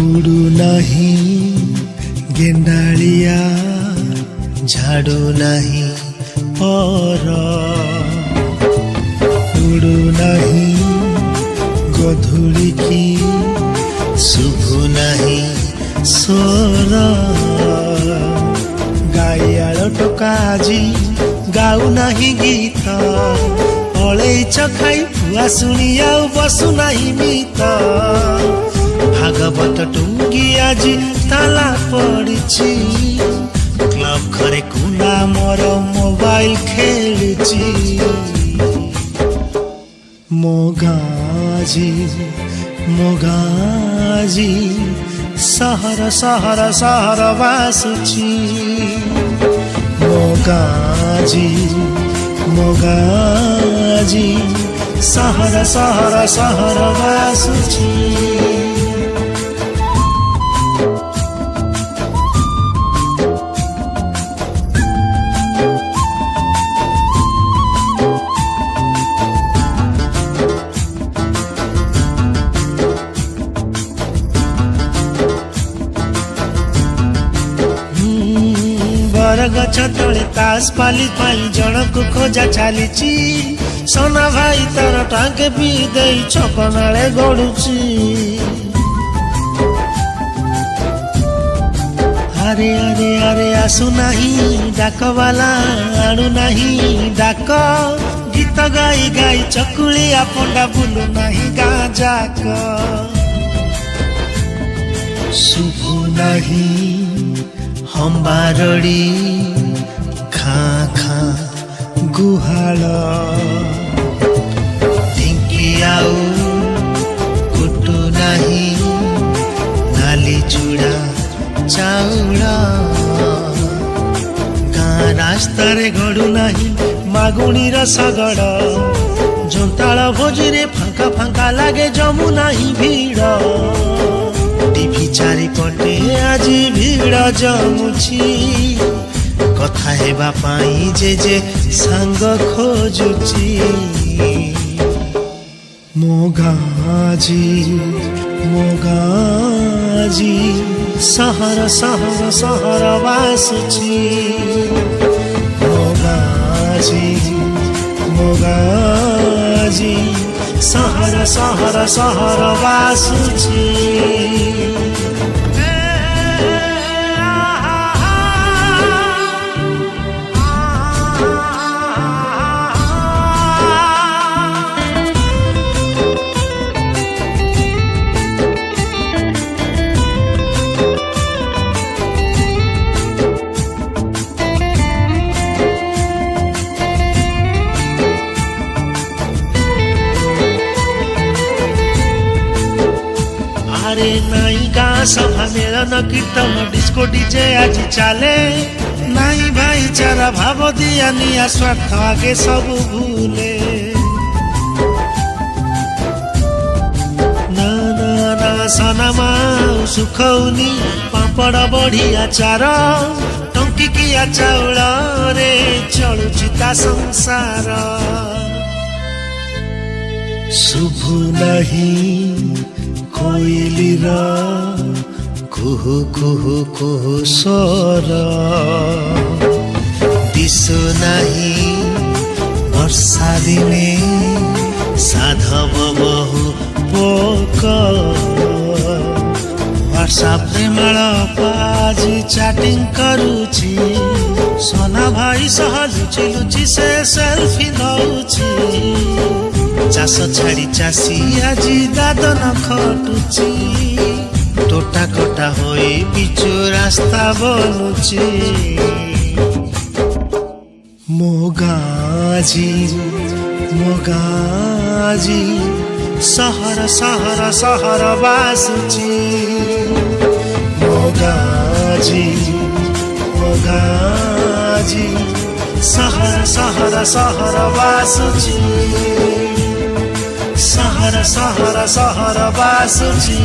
उड़ू नहीं गेंडालिया झाड़ू नहीं पर उड़ू नहीं गधूली की शुभु नहीं स्वर गाइयाल टोका आजी गाऊ नहीं गीत अलैच खाई फुआ शुणी आउ बसु नहीं मित भागवत टुंगी आज ताला पड़ी क्लब घरे कुला मोर मोबाइल खेलुची मोगाजी मोगाजी सहर सहर सहर बासुची मोगाजी मोगाजी सहर सहर सहर बासुची गछ तले तास पाली पाई जनक खोजा चली सोना भाई तार टांगे भी दे छपनाले गड़ुची अरे अरे अरे आसु नहीं डाक वाला आणु नहीं डाक गीत गाई गाई चकुली आपंडा बुलु नहीं गाँ जाक शुभु नहीं हम्बारड़ी खाँ खाँ गुहाल ढिंकी आउ कुटु नहीं नाली चूड़ा चाउल गाँ रास्ता रे गड़ू नहीं मागुणी रसगड़ जोताल भोजी रे फांका फांका लागे जमु नहीं भीड़ टीवी चारिपटे आज भीड़ जमुची कथा हेबा पाई जे सांग खोजुची मोगाजी मोगाजी सहर सहर सहर बासुची मोगाजी मोगाजी सहर सहर सहर बासुची अरे नाई गाँ सभा मेलन कीर्तन डिस्को डीजे आज चले नाई भाईचारा भाव दिया निया स्वार्थ आगे सब भूले ना ना ना सनमा सुखौनी पापड़ बढ़िया चार टंकी किया चाउल रे चलुची ता संसार शुभु नहीं कोइलीर कुहु कुहु कुहु स्वर दिशु नहीं वर्षा दिने साधव बहु पोक व्हाट्सएप रे मालपाजी चैटिंग करुची सोना भाई सह लुची लुची से सेल्फी नौची चाष छाड़ी चाषी आजी दादन खटुची टोटा कटा होई पिचु रास्ता बनुची मोगाजी मोगाजी सहर सहर सहर बासुची मोगाजी मोगाजी सहर सहर सहर बासुची सहर सहर सहर बासुची